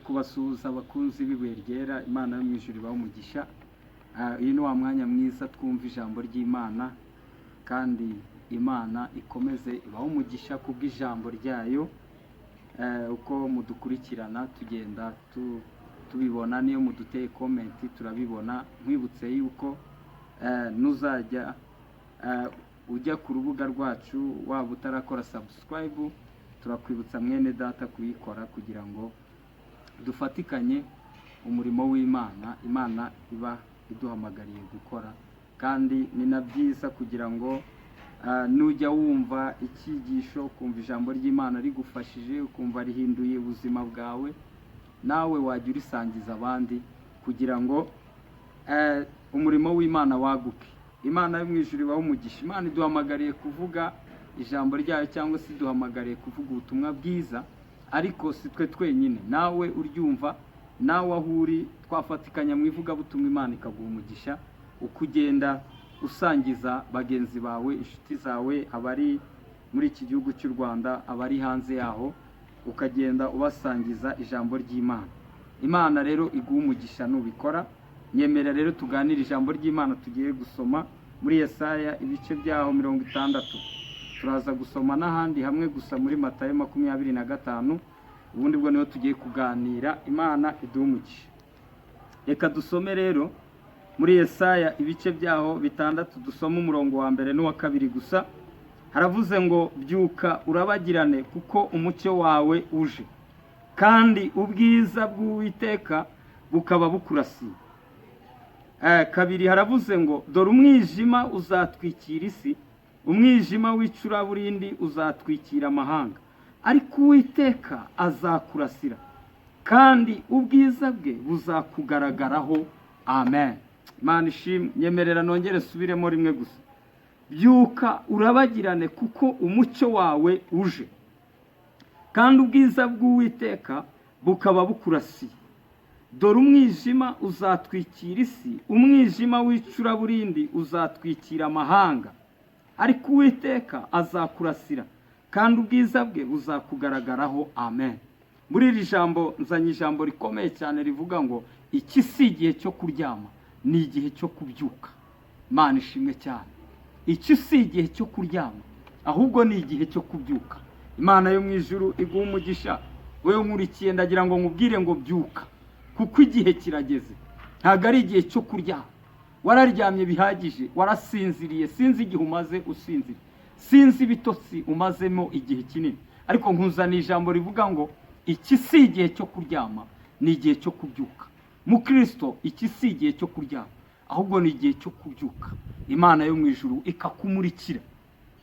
kubasuhuza abakunzi b'ibuye ryera. Imana yo mu ijuru ibahe umugisha. Uyu ni wa mwanya mwiza twumva ijambo ry'Imana, kandi Imana ikomeze ibahe umugisha kubw'ijambo ryayo. Uko mudukurikirana tugenda tubibona, niyo muduteye comment turabibona. Nkwibutse yuko nuzajya ujya ku rubuga rwacu waba utarakora subscribe, turakwibutsa mwene data kuyikora kugira ngo dufatikanye umurimo w'Imana. Imana iba iduhamagariye gukora, kandi ni na byiza kugira ngo nujya wumva icyigisho, kumva ijambo ry'Imana rigufashije, ukumva rihinduye ubuzima bwawe, nawe wajya urisangiza abandi kugira ngo umurimo w'Imana waguke. Imana yo mu ijuru ibahe umugisha. Imana iduhamagariye kuvuga ijambo ryayo, cyangwa se iduhamagariye kuvuga ubutumwa bwiza, ariko si twe twenyine. Nawe uryumva, nawe aho uri, twafatikanya mu ivugabutumwa, Imana ikaguha umugisha, ukugenda usangiza bagenzi bawe, inshuti zawe, abari muri iki gihugu cy'u Rwanda, abari hanze yaho, ukagenda ubasangiza ijambo ry'Imana. Imana rero iguha umugisha nubikora. Nyemera rero tuganire ijambo ry'Imana. Tugiye gusoma muri Yesaya ibice byaho 60. Turaza gusoma n'ahandi hamwe gusa muri Matayo 25. Ubundi bwo niho tugiye kuganira. Imana iduha umugisha. Reka dusome rero muri Yesaya ibice byaho 6, dusoma umurongo wa 1 n'uwa 2 gusa. Haravuze ngo, byuka urabagirane kuko umucyo wawe uje, kandi ubwiza bw'Uwiteka bukaba bukurasiye. 2 haravuze ngo, dore umwijima uzatwikira isi, umwijima w'icuraburindi uzatwikira amahanga, ariko Uwiteka azakurasira, kandi ubwiza bwe buzakugaragaraho. Amen. Imana ishimwe. Nyemerera nongere subiremo rimwe gusa. Byuka urabagirane kuko umucyo wawe uje, kandi ubwiza bw'Uwiteka bukaba bukurasiye. Dore umwijima uzatwikira isi, umwijima w'icuraburindi uzatwikira amahanga, ariko Uwiteka azakurasira, kandi ubwiza bwe buzakugaragaraho. Amen. Muri iri jambo nzanye ijambo rikomeye cyane rivuga ngo, iki si igihe cyo kuryama, ni igihe cyo kubyuka. Imana ishimwe cyane. Iki si igihe cyo kuryama, ahubwo ni igihe cyo kubyuka. Imana yo mu ijuru iguha umugisha. Wewe nkurikiye, ndagira ngo nkubwire ngo byuka, kuko igihe kirageze. Ntabwo ari igihe cyo kuryama. Wararyamye bihagije, warasinziriye. Sinzi igihe umaze usinziriye, sinzi ibitotsi umazemo igihe kinini, ariko nkuzaniye ijambo rivuga ngo iki si igihe cyo kuryama, ni igihe cyo kubyuka. Mu Kristo iki si igihe cyo kuryama, ahubwo ni igihe cyo kubyuka. Imana yo mu ijuru ikakumurikira.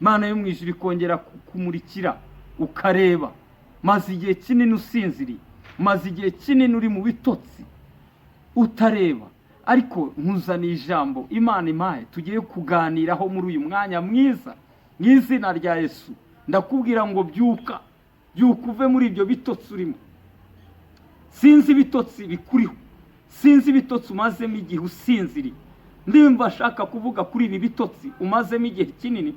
Imana yo mu ijuru ikongera kukumurikira ukareba. Maze igihe kinini usinziriye, maze igihe kinini uri mu bitotsi utareba, ariko nkuzaniye ijambo Imana impaye tugiye kuganiraho muri uyu mwanya mwiza. Mu izina rya Yesu ndakubwira ngo byuka. Byuka uve muri ibyo bitotsi urimo. Sinzi ibitotsi bikuriho, sinzi ibitotsi umazemo igihe usinziriye. Ndimva ashaka kuvuga kuri ibi bitotsi umazemo igihe kinini,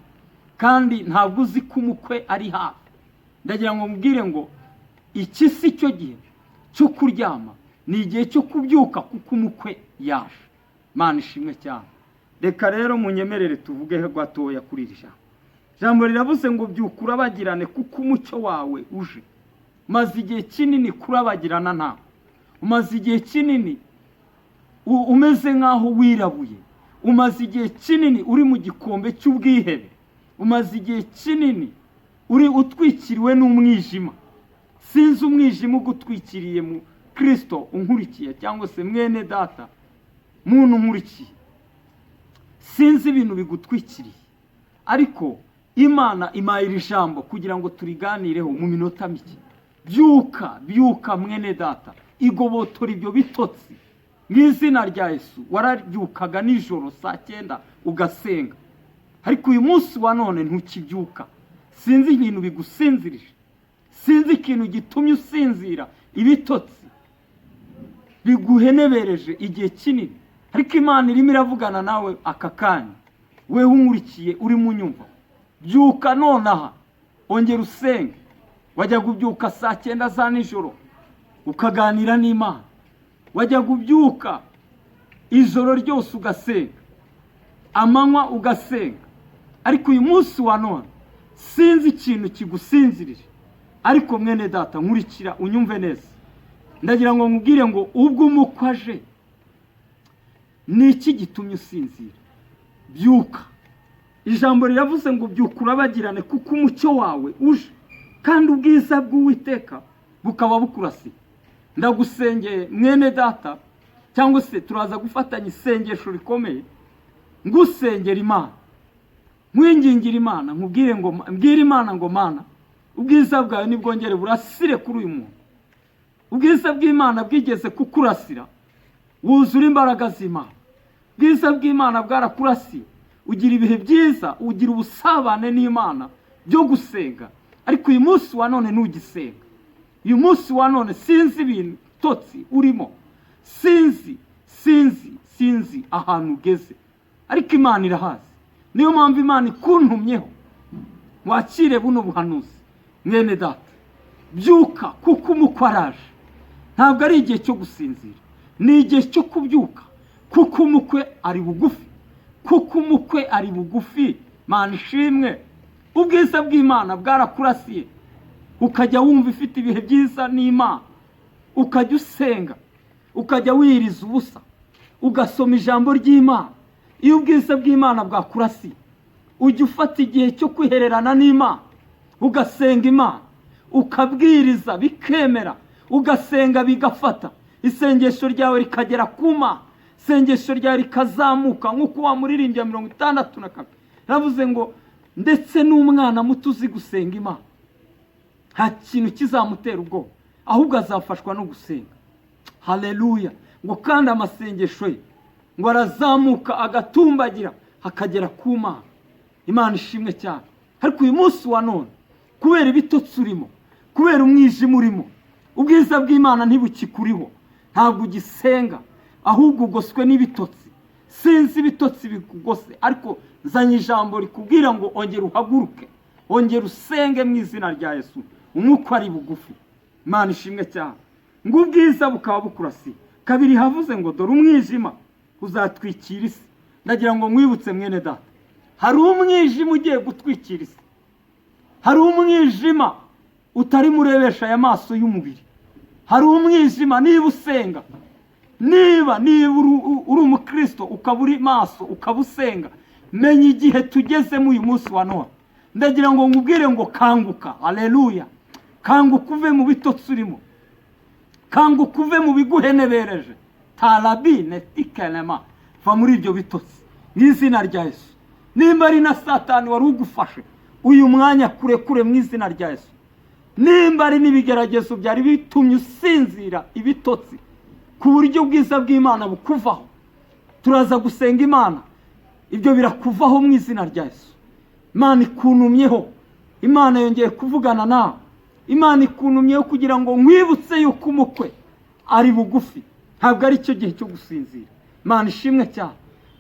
kandi ntabwo uzi ko umukwe ari hafi. Ndagira ngo mbwire ngo iki si cyo gihe cyo kuryama, ni igihe cyo kubyuka, kuko umukwe yaje. Imana ishimwe cyane. Reka rero munyemerere tuvuge gatoya kuri iri jambo. Jambo riravuze ngo, byuka urabagirane kuko umucyo wawe uje. Maze igihe kinini kurabagirana ntawe. Umaze igihe kinini umeze nk'aho wirabuye. Umaze igihe kinini uri mu gikombe cy'ubwihebe. Umaze igihe kinini uri utwikiriwe n'umwijima. Sinzi umwijima ugutwikiriye mu Kristo unkurikiye, cyangwa se mwene data muntu nkurikiye. Sinzi ibintu bigutwikiriye, ariko Imana impaye iri jambo kugira ngo turiganireho mu minota mike. Byuka, byuka mwene data, igobotora ibyo bitotsi mu izina rya Yesu. Warabyukaga nijoro saa 9 ugasenga, ariko uyu munsi wa none ntukibyuka. Sinzi ibintu bigusinzirije, sinzi ikintu gitumye usinzira. Ibitotsi biguhenebereje igihe kinini, ariko Imana irimo iravugana nawe aka kanya. Wewe unkurikiye uri mu nyumva, byuka nonaha, ongera usenge. Wajya kubyuka saa 9 za nijoro, ukaganira n'Imana, wajya kubyuka ijoro ryose ugasenga, amanywa ugasenga. Ariko uyu munsi wa none sinzi ikintu kigusinzirije, ariko mwene data nkurikira unyumve neza. Ndagira ngo nkubwire ngo ubwo umukwe aje, ni iki gitumye usinzira? Byuka. Ijambo riravuze ngo byuka urabagirane, kuko umucyo wawe uje kandi ubwiza bw'Uwiteka bukaba bukurasiye. Ndagusengeye mwene data, cyangwa se turaza gufatanya isengesho rikomeye, ngusengera Imana, nkwingingira Imana, nkubwire ngo mbwira Imana ngo Mana, ubwiza bwawe nibwongere burasire kuri uyu muntu. Ubwiza bw'Imana bwigeze kukurasira, wuzura imbaraga z'Imana. Ubwiza bw'Imana bwarakurasiye, ugira ibihe byiza, ugira ubusabane n'Imana byo gusenga. Ariko uyu munsi wa none ntugisenga. Uyu munsi wa none sinzi ibintu totsi urimo, sinzi ahantu ugeze, ariko Imana irahazi. Niyo mpamvu Imana ikuntumyeho wakire buno buhanuzi. Mwene data, byuka kuko umukwe araje. Ntabwo ari igihe cyo gusinzira, ni igihe cyo kubyuka, kuko umukwe ari bugufi. Kuko umukwe ari bugufi. Mana ishimwe. Ubwiza bw'Imana bwarakurasiye, ukajya wumva ifite ibihe byiza n'Imana, ukajya usenga, ukajya wiriza ubusa, ugasoma ijambo ry'Imana. Iyo ubwiza bw'Imana bwakurasiye, ujya ufata igihe cyo kwihererana n'Imana, ugasenga Imana, ukabwiriza bikemera, ugasenga bigafata, isengesho ryawe rikagera ku Mana, isengesho ryawe rikazamuka nk'uko wamuririmbye 62. Ravuze ngo ndetse n'umwana muto uzi gusenga Imana nta kintu kizamutera ubwoba, ahubwo azafashwa no gusenga. Haleluya. Ngo kandi amasengesho ye ngo arazamuka agatumbagira akagera ku Mana. Imana ishimwe cyane. Ariko uyu munsi wa none, kubera ibitotsi urimo, kubera umwijima urimo, ubwiza bw'Imana ntibukikuriho, ntabwo ugisenga, ahubwo ugoswe n'ibitotsi. Sinzi ibitotsi bikugose, ariko zanye ijambo rikubwira ngo ongera uhaguruke, ongera usenge mu izina rya Yesu. Umwuka ari bugufi. Imana ishimwe cyane. Ngo ubwiza bukaba bukurasiye. Kabiri havuze ngo dore umwijima uzatwikira isi. Ndagira ngo mwibutse mwene data, hari umwijima ugiye gutwikira isi. Hari umwijima utari murebesha aya maso y'umubiri. Hari umwijima niba usenga, niba uri umukristo ukaba uri maso ukaba usenga, menya igihe tugezemo uyu munsi wa none. Ndagira ngo nkubwire ngo kanguka. Haleluya. Kanguka uve mu bitotsi urimo, kanguka uve mu biguhenebereje. Tarabine tikelema, va muri ibyo bitotsi mu izina rya Yesu. Nimba ari na Satani wari ugufashe, uyu mwanya kure mu izina rya Yesu. Nimba ari n'ibigeragezo byari bitumye usinzira ibitotsi, ku buryo ubwiza bw'Imana bukuvaho, turaza gusenga Imana, ibyo birakuvaho mu izina rya Yesu. Imana ikuntumyeho, Imana yongeye kuvugana nawe, Imana ikuntumyeho kugira ngo nkwibutse yuko umukwe ari bugufi, ntabwo ari cyo gihe cyo gusinzira. Imana ishimwe cyane.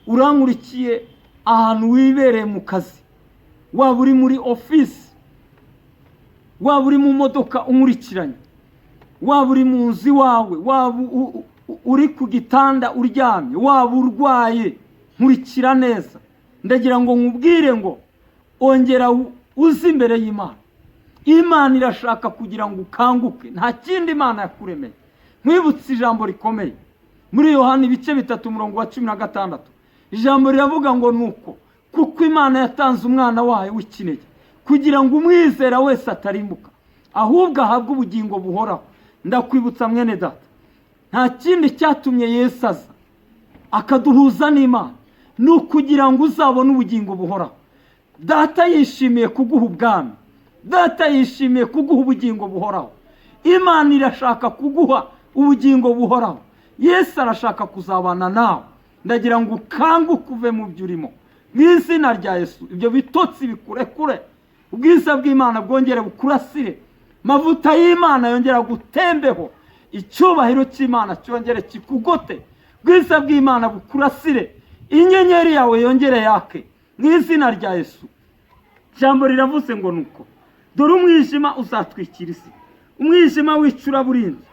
Urankurikiye ahantu wibereye mu kazi, waba uri muri office, waba uri mu modoka umurikiranye, waba uri mu nzu iwawe, waba uri ku gitanda uryamye, waba urwaye, nkurikira neza. Ndagira ngo nkubwire ngo ongera uzi imbere y'Imana. Imana irashaka kugira ngo ukanguke, nta kindi Imana yakuremeye. Mwibutse ijambo rikomeye muri Yohana ibice 3:16. Ijambo riravuga ngo nuko kuko Imana yatanze umwana wayo w'ikinege, kugira ngo umwizera wese atarimbuka, ahubwo ahabwe ubugingo buhoraho. Ndakwibutsa mwene data, nta kindi cyatumye Yesu aza akaduhuza n'Imana, ni ukugira ngo uzabone ubugingo buhoraho. Data yishimiye kuguha ubwami, Data yishimiye kuguha ubugingo buhoraho. Imana irashaka kuguha ubugingo buhoraho. Yesu arashaka kuzabana nawe. Ndagira ngo ukanguke uve mu byo urimo mu izina rya Yesu. Ibyo bitotsi bikurekure, ubwiza bw'Imana bwongere bukurasire, mavuta y'Imana yongera gutembeho, icyubahiro cy'Imana cyongere kikugote, ubwiza bw'Imana bukurasire, inyenyeri yawe yongere yake mu izina rya Yesu. Jambo riravuze ngo nuko dore umwijima uzatwikira isi, umwijima w'icuraburindi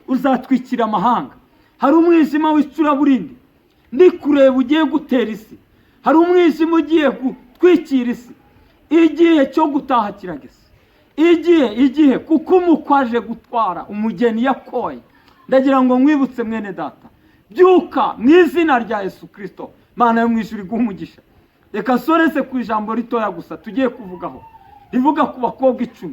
uzatwikira amahanga. Hari umwijima w'icuraburindi ndi kureba ugiye gutera isi. Hari umwijima ugiye gutwikira isi. Igihe cyo gutaha kirageze. Igihe kuko umukwaje gutwara umugeni yakoye. Ndagira ngo nkwibutse mwene data, byuka mu izina rya Yesu Kristo, Mana yo mu ijuru iguhe umugisha. Reka soreze ku ijambo ritoya gusa tugiye kuvugaho, rivuga ku bakobwa 10,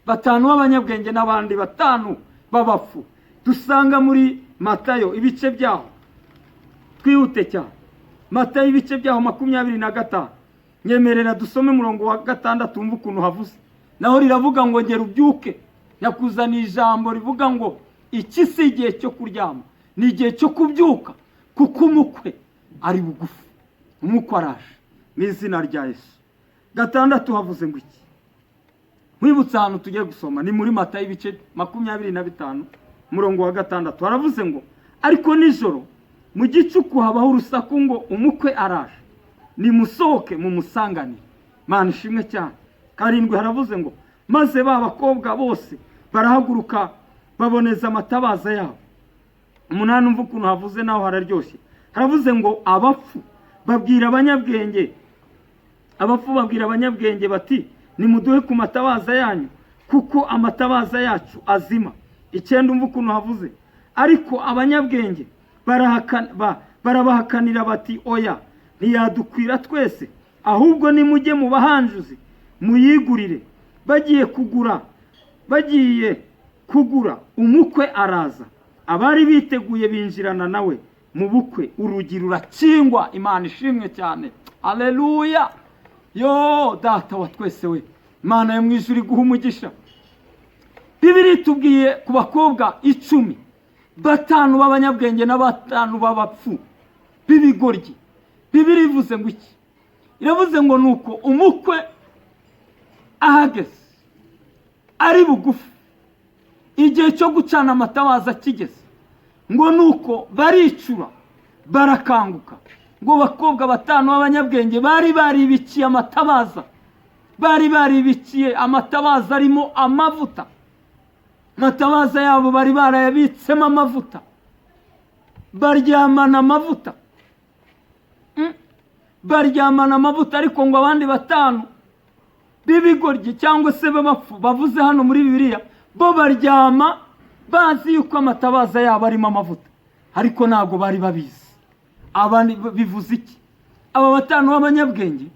5 b'abanyabwenge n'abandi 5 b'abapfu. Dusanga muri Matayo ibice byaho, twihute cyane, Matayo ibice byaho 25. Nyemerera dusome murongo wa 6 tumva ukuntu havuze. Naho riravuga ngo ngera ubyuke, yakuzaniye ijambo rivuga ngo iki si igihe cyo kuryama, ni igihe cyo kubyuka, kuko umukwe ari bugufi. Umukwe araje mu izina rya Yesu. 6 havuze ngo iki? Mwibutse ahantu tugiye gusoma ni muri Matayo ibice 25 murongo wa 6. Haravuze ngo ariko nijoro mu gicuku habaho urusaku ngo umukwe araje, nimusohoke mumusanganire. Mana ishimwe cyane. 7 haravuze ngo maze ba bakobwa bose barahaguruka baboneza amatabaza yabo. 8 umva ukuntu havuze naho hararyoshye. Haravuze ngo abapfu babwira abanyabwenge bati nimuduhe ku matabaza yanyu kuko amatabaza yacu azima. 9 umva ukuntu havuze ariko abanyabwenge barabahakanira bati oya, ntiyadukwira twese, ahubwo nimujye mu bahanjuzi muyigurire. Bagiye kugura umukwe araza, abari biteguye binjirana nawe mu bukwe, urugi rurakingwa. Imana ishimwe cyane. Haleluya. Yo data wa twese we, Imana yo mu ijuru iguhe umugisha. Bibiri tubwiye ku bakobwa 10, 5 b'abanyabwenge na 5 b'abapfu b'ibigoryi. Bibiri ivuze ngo iki? Iravuze ngo nuko umukwe ahageze ari bugufi, igihe cyo gucana amatabaza kigeze, ngo nuko baricura barakanguka. Ngo bakobwa 5 b'abanyabwenge bari baribikiye amatabaza, amatabaza arimo amavuta. Amatabaza yabo bari barayabitsemo amavuta, baryamana amavuta. Ariko ngo abandi 5 b'ibigoryi cyangwa se b'abapfu bavuze hano muri Bibiliya, bo baryama bazi yuko amatabaza yabo arimo amavuta, ariko ntago bari babizi. Abandi bivuze iki? Aba 5 b'abanyabwenge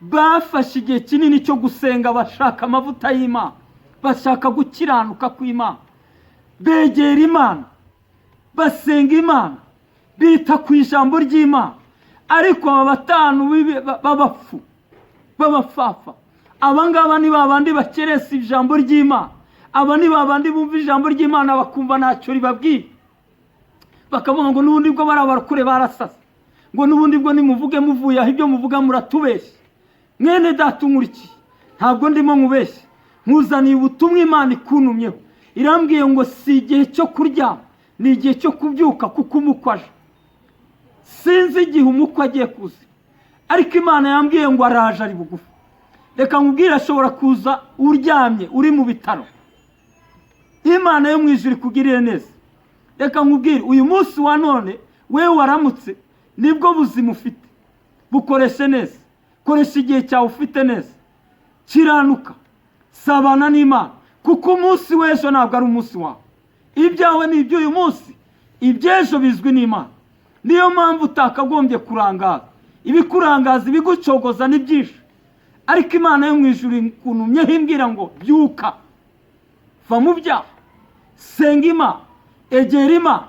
bafashe igihe kinini cyo gusenga, bashaka amavuta y'Imana, bashaka gukiranuka kw'Imana, begera Imana, basenga Imana, bita ku ijambo ry'Imana. Ariko aba 5 b'abapfu b'abafafa, abangaba ni babandi bakeresa ijambo ry'Imana. Aba ni babandi bumva ijambo ry'Imana bakumva ntacyo ribabwiye, bakavuga ngo nubundi bwo barabarakure barasasa, ngo nubundi bwo nimuvuge muvuye aho ibyo muvuga muratubeshya. Mwene data unkurikiye, ntabwo ndimo mubeshya, nkuzaniye ubutumwa Imana ikuntumyeho. Irambwiye ngo si igihe cyo kuryama, ni igihe cyo kubyuka, kuko umukwe aje. Sinzi igihe umukwe agiye kuza, ariko Imana yambwiye ngo araje ari bugufi. Reka nkubwire, ashobora kuza uryamye uri mu bitaro. Imana yo mu ijuru ikugirire neza. Reka nkubwire, uyu munsi wa none wewe waramutse, nibwo buzima ufite, bukoreshe neza. Koresha igihe cyawe ufite neza, kiranuka, sabana n'Imana, kuko umunsi w'ejo ntabwo ari umunsi wawe. Ibyawe ni iby'uyu munsi, iby'ejo bizwi n'Imana. Niyo mpamvu utakagombye kurangaza. Ibikurangaza, ibigucogoza ni byinshi, ariko Imana yo mu ijuru ikuntumyeho imbwira ngo byuka, va mu byaha, senga Imana, egera Imana,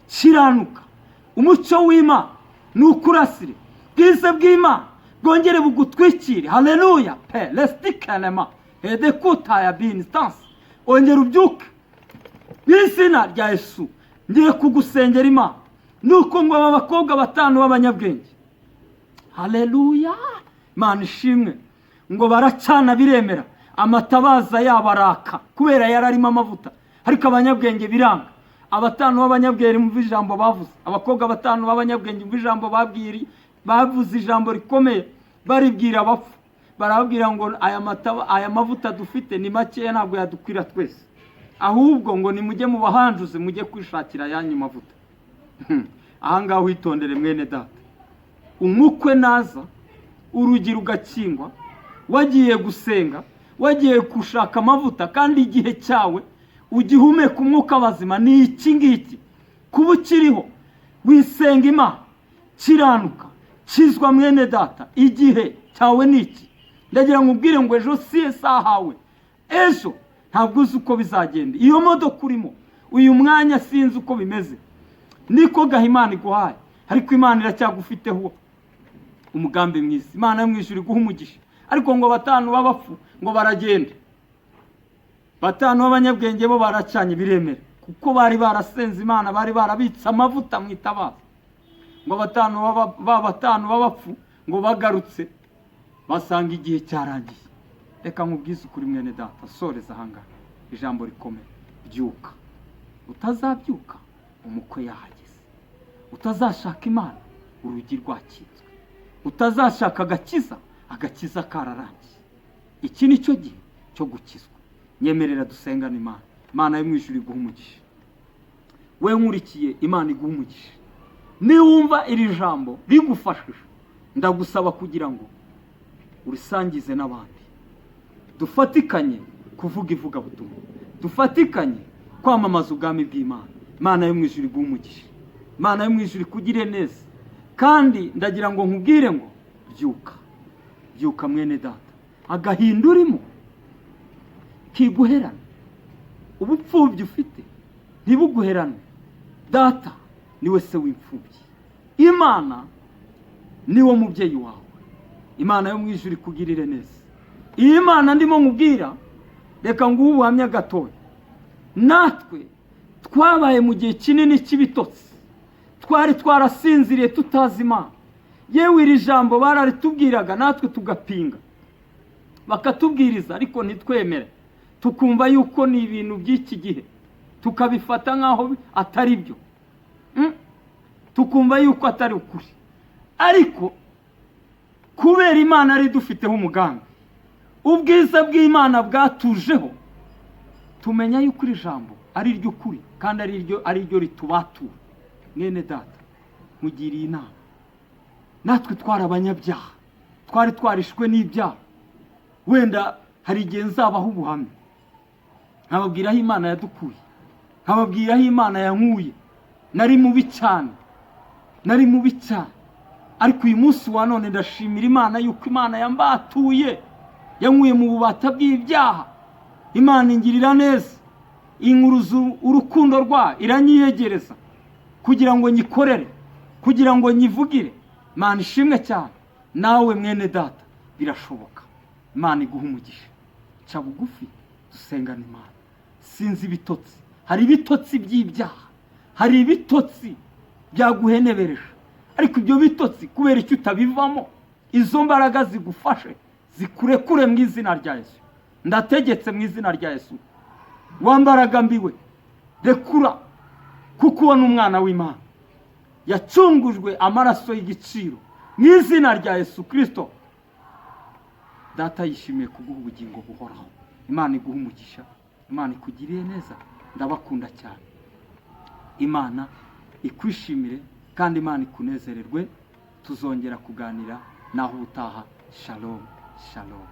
kiranuka. Umucyo w'Imana nukurasire, bwiza bw'Imana bwongere bugutwikire. Haleluya. Lestikalema edekuta ya binstance. Ongera ubyuke bizina rya Yesu. Ngiye kugusengera Imana. Nuko ngo aba bakobwa 5 b'abanyabwenge, haleluya, Imana ishimwe, ngo baracana biremera, amatabaza yabo araka kubera yararimo amavuta. Ariko abanyabwenge biranga. Aba 5 b'abanyabwenge mu ijambo bavuze, abakobwa 5 b'abanyabwenge mu ijambo bavuze ijambo rikomeye, baribwira abapfu, barabwira ngo aya mavuta dufite ni make, ntabwo yadukwira twese. ahubwo ngo nimujye mu bahanjuzi mujye kwishakira yanyu mavuta. Ahangaha witondere mwene data, umukwe naza urugi rugakingwa, wagiye gusenga, wagiye gushaka amavuta, kandi igihe cyawe ugihumeka umwuka bazima ni iki ngiki, kuba ukiriho wisenga Imana, kiranuka, kizwa mwene data, igihe cyawe ni iki. Ndagira ngo ubwire ngo ejo si esahawe, ejo ntabwo uzi uko bizagenda. Iyo modoka urimo uyu mwanya sinzi uko bimeze, niko Imana iguhaye, ariko Imana iracyagufiteho umugambi mwiza. Imana yo mu ijuru iguha umugisha. Ariko ngo 5 b'abapfu ngo baragenda, 5 b'abanyabwenge bo baracanye biremera, kuko bari barasenze Imana, bari barabitse amavuta mu itabaza. Ngo 5 b'abapfu ngo bagarutse basanga igihe cyarangiye. Reka nkubwize ukuri mwene data, soreza ahangaha ijambo rikomeye, byuka. Utazabyuka umukwe yahageze. Utazashaka Imana urugi rwakinzwe. Utazashaka agakiza kararangiye. Iki ni cyo gihe cyo gukizwa. Nyemerera dusengane Imana. Imana yo mu ijuru iguha umugisha. We nkurikiye, Imana iguha umugisha. Niwumva iri jambo rigufashije, ndagusaba kugira ngo urisangize n'abandi. Dufatikanye kuvuga ivugabutumwa, dufatikanye kwamamaza ubwami bw'Imana. Imana yo mu ijuru iguha umugisha. Imana yo mu ijuru ikugire neza. Kandi ndagira ngo nkubwire ngo byuka mwene data, agahinda urimo kiguherana, ubupfubyi ufite ntibuguherane. Data niwe se w'imfubyi, Imana niwo mubyeyi wawe. Imana yo mu ijuru ikugirire neza. Iyi Imana ndimo nkubwira, reka nguhe ubuhamya gatoya. Natwe twabaye mu gihe kinini cy'ibitotsi, twari twarasinziriye tutazi Imana. Yewe iri jambo bararitubwiraga, natwe tugapinga, bakatubwiriza ariko ntitwemere, tukumva yuko ni ibintu by'iki gihe, tukabifata nk'aho atari byo, tukumva yuko atari ukuri. Ariko kubera Imana ari dufiteho umugambi, ubwiza bw'Imana bwatujeho, tumenya yuko iri jambo ari ryo kuri kandi ari ryo ritubatura. Mwene data, mugiriye inama. Natwe twari abanyabyaha, twari twarishwe n'ibyaha. Wenda hari igihe nzabaho ubuhamya, nkababwira aho Imana yadukuye, nkababwira aho Imana yankuye. Nari mubi cyane, ariko uyu munsi wa none ndashimira Imana yuko Imana yambatuye, yankuye mu bubata bw'ibyaha. Imana ingirira neza, inkuruza urukundo rwayo, iranyiyegereza kugira ngo nyikorere, kugira ngo nyivugire. Imana ishimwe cyane. Nawe mwene data birashoboka. Imana iguha umugisha. Ca bugufi dusengane Imana. Sinzi ibitotsi, hari ibitotsi by'ibyaha, hari ibitotsi byaguhenebereje, ariko ibyo bitotsi kubera icyo utabivamo, izo mbaraga zigufashe zikurekure mu izina rya Yesu. Ndategetse mu izina rya Yesu, wambaraga mbiwe, rekura, kuko uwo n'umwana w'Imana yacungujwe amaraso y'igiciro mu izina rya Yesu Kristo. Data yishimiye kuguha ubugingo buhoraho. Imana iguha umugisha, Imana ikugiriye neza. Ndabakunda cyane. Imana ikwishimire kandi Imana ikunezererwe. Tuzongera kuganira naho ubutaha. Shalom, shalom.